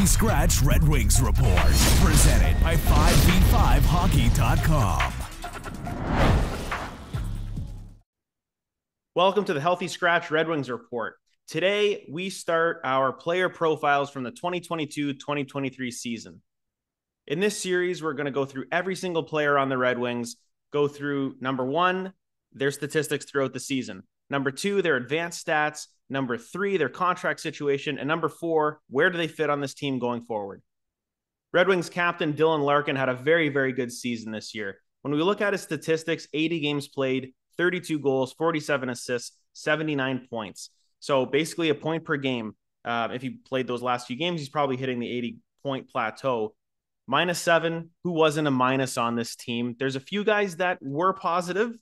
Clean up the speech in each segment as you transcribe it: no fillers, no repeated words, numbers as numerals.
Healthy Scratch Red Wings Report, presented by 5v5hockey.com. Welcome to the Healthy Scratch Red Wings Report. Today, we start our player profiles from the 2022-2023 season. In this series, we're going to go through every single player on the Red Wings, go through number 1, their statistics throughout the season. Number 2, their advanced stats. Number 3, their contract situation. And number 4, where do they fit on this team going forward? Red Wings captain Dylan Larkin had a very, very good season this year. When we look at his statistics, 80 games played, 32 goals, 47 assists, 79 points. So basically a point per game. If he played those last few games, he's probably hitting the 80-point plateau. -7, who wasn't a minus on this team? There's a few guys that were positive.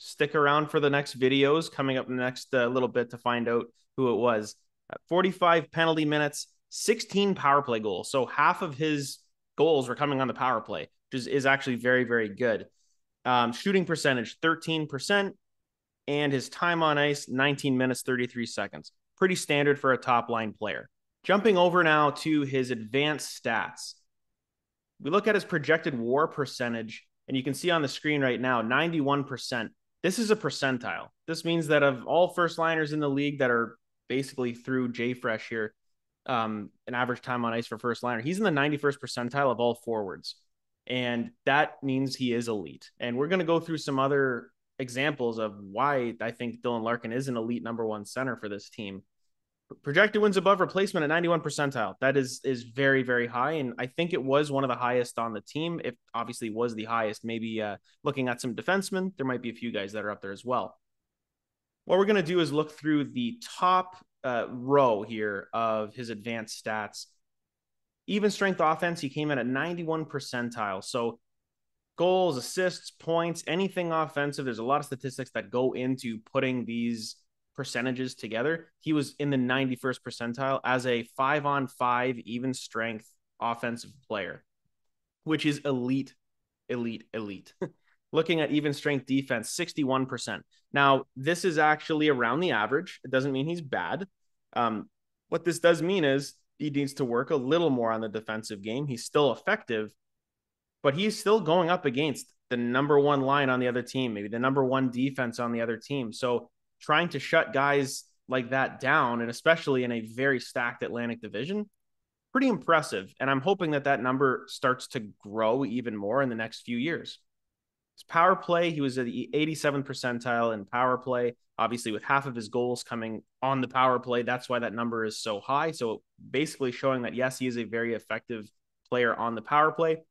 Stick around for the next videos coming up in the next little bit to find out who it was. 45 penalty minutes, 16 power play goals. So half of his goals were coming on the power play, which is actually very, very good. Shooting percentage, 13%. And his time on ice, 19 minutes, 33 seconds. Pretty standard for a top-line player. Jumping over now to his advanced stats. We look at his projected WAR percentage, and you can see on the screen right now, 91%. This is a percentile. This means that of all first-liners in the league that are basically through JFRESH here, an average time on ice for first-liner, he's in the 91st percentile of all forwards. And that means he is elite. And we're going to go through some other examples of why I think Dylan Larkin is an elite number 1 center for this team. Projected wins above replacement at 91 percentile. That is very, very high. And I think it was one of the highest on the team. It obviously was the highest. Maybe looking at some defensemen, there might be a few guys that are up there as well. What we're going to do is look through the top row here of his advanced stats. Even strength offense, he came in at 91 percentile. So goals, assists, points, anything offensive. There's a lot of statistics that go into putting these percentages together. He was in the 91st percentile as a 5-on-5 even strength offensive player, which is elite. Looking at even strength defense, 61%. Now, this is actually around the average. It doesn't mean he's bad. What this does mean is he needs to work a little more on the defensive game. He's still effective, but he's still going up against the number 1 line on the other team, maybe the number 1 defense on the other team. So trying to shut guys like that down, and especially in a very stacked Atlantic division, pretty impressive. And I'm hoping that that number starts to grow even more in the next few years. His power play, he was at the 87th percentile in power play, obviously with half of his goals coming on the power play. That's why that number is so high. So basically showing that, yes, he is a very effective player on the power play.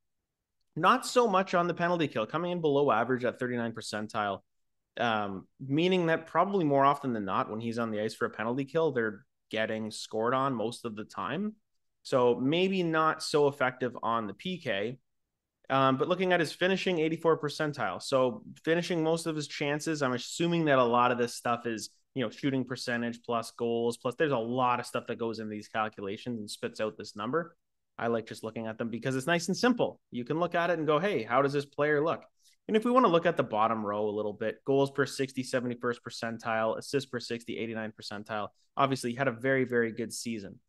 Not so much on the penalty kill, coming in below average at 39th percentile. Meaning that probably more often than not, when he's on the ice for a penalty kill, they're getting scored on most of the time. So maybe not so effective on the PK. But looking at his finishing, 84th percentile. So finishing most of his chances, I'm assuming that a lot of this stuff is, shooting percentage plus goals, plus there's a lot of stuff that goes into these calculations and spits out this number. I like just looking at them because it's nice and simple. You can look at it and go, hey, how does this player look? And if we want to look at the bottom row a little bit, goals per 60, 71st percentile, assists per 60, 89th percentile. Obviously, he had a very, very good season.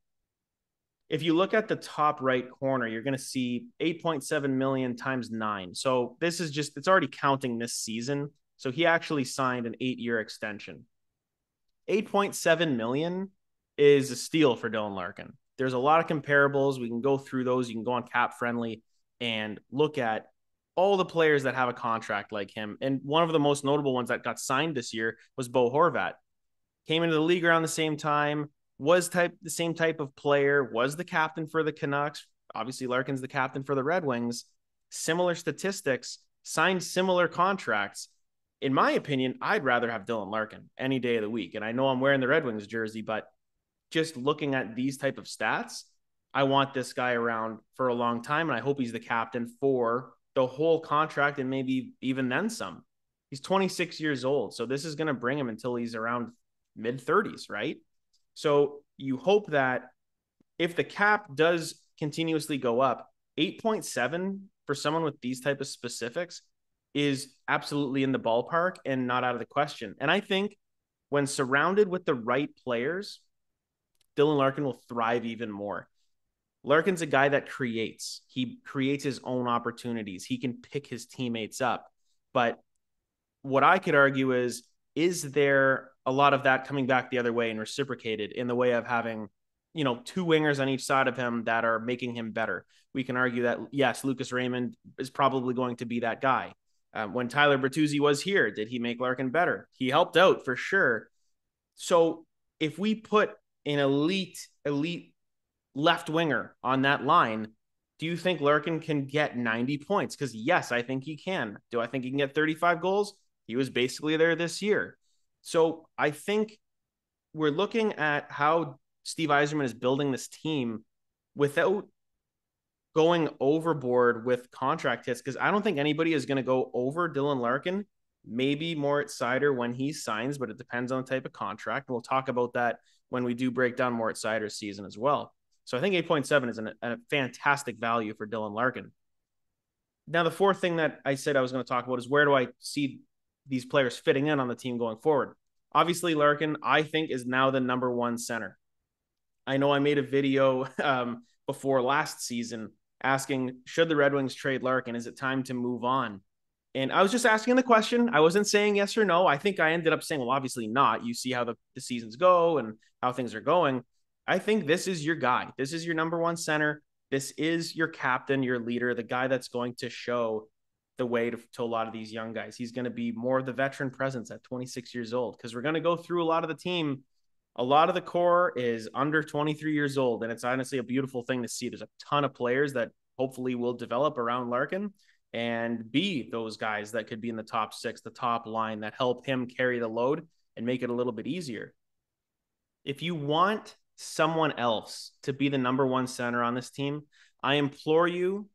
If you look at the top right corner, you're going to see 8.7 million times 9. So this is just, it's already counting this season. So he actually signed an 8-year extension. 8.7 million is a steal for Dylan Larkin. There's a lot of comparables. We can go through those. You can go on Cap Friendly and look at all the players that have a contract like him. And one of the most notable ones that got signed this year was Bo Horvat. Came into the league around the same time, was the same type of player, was the captain for the Canucks. Obviously, Larkin's the captain for the Red Wings. Similar statistics, signed similar contracts. In my opinion, I'd rather have Dylan Larkin any day of the week. And I know I'm wearing the Red Wings jersey, but just looking at these type of stats, I want this guy around for a long time. And I hope he's the captain for the whole contract and maybe even then some. He's 26 years old. So this is going to bring him until he's around mid-30s, right? So you hope that if the cap does continuously go up, 8.7 for someone with these type of specifics is absolutely in the ballpark and not out of the question. And I think when surrounded with the right players, Dylan Larkin will thrive even more. Larkin's a guy that creates. He creates his own opportunities. He can pick his teammates up. But what I could argue is there a lot of that coming back the other way and reciprocated in the way of having, two wingers on each side of him that are making him better? We can argue that, yes, Lucas Raymond is probably going to be that guy. When Tyler Bertuzzi was here, did he make Larkin better? He helped out for sure. So if we put an elite left winger on that line, do you think Larkin can get 90 points? Because yes, I think he can. Do I think he can get 35 goals? He was basically there this year. So I think we're looking at how Steve Yzerman is building this team without going overboard with contract hits, because I don't think anybody is going to go over Dylan Larkin. Maybe Moritz Seider when he signs, but it depends on the type of contract. We'll talk about that when we do break down Moritz Seider's season as well. So I think 8.7 is a fantastic value for Dylan Larkin. Now, the fourth thing that I said I was going to talk about is where do I see these players fitting in on the team going forward? Obviously, Larkin, I think, is now the number one center. I know I made a video before last season asking, should the Red Wings trade Larkin? Is it time to move on? And I was just asking the question. I wasn't saying yes or no. I think I ended up saying, well, obviously not. You see how the seasons go and how things are going. I think this is your guy. This is your number one center. This is your captain, your leader, the guy that's going to show the way to a lot of these young guys. He's going to be more of the veteran presence at 26 years old, because we're going to go through a lot of the team. A lot of the core is under 23 years old, and it's honestly a beautiful thing to see. There's a ton of players that hopefully will develop around Larkin and be those guys that could be in the top six, the top line, that help him carry the load and make it a little bit easier. If you want someone else to be the number one center on this team, I implore you,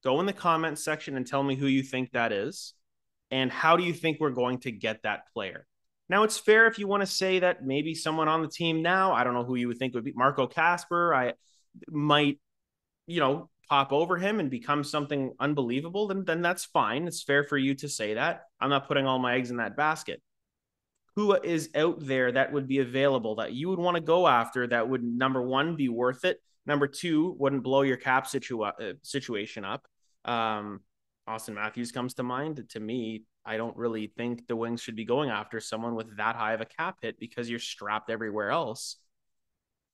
go in the comment section and tell me who you think that is, and how do you think we're going to get that player. Now, it's fair if you want to say that maybe someone on the team now, I don't know who you would think would be Marco Kasper, I might, pop over him and become something unbelievable, then that's fine. It's fair for you to say that. I'm not putting all my eggs in that basket. Who is out there that would be available that you would want to go after that would, number one, be worth it? Number two, wouldn't blow your cap situation up. Austin Matthews comes to mind. To me, I don't really think the Wings should be going after someone with that high of a cap hit because you're strapped everywhere else.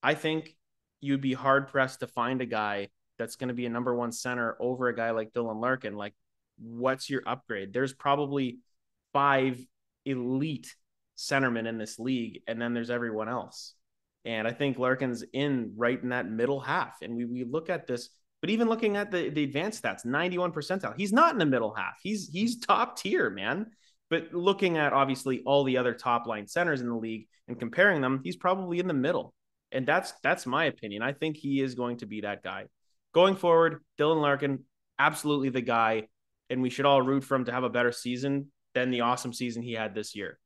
I think you'd be hard pressed to find a guy that's going to be a number one center over a guy like Dylan Larkin. Like, what's your upgrade? There's probably 5 elite centermen in this league, and then there's everyone else. And I think Larkin's right in that middle half. And we look at this, but even looking at the advanced stats, 91 percentile, he's not in the middle half. He's top tier, man. But looking at obviously all the other top line centers in the league and comparing them, he's probably in the middle. And that's my opinion. I think he is going to be that guy. Going forward, Dylan Larkin, absolutely the guy. And we should all root for him to have a better season than the awesome season he had this year.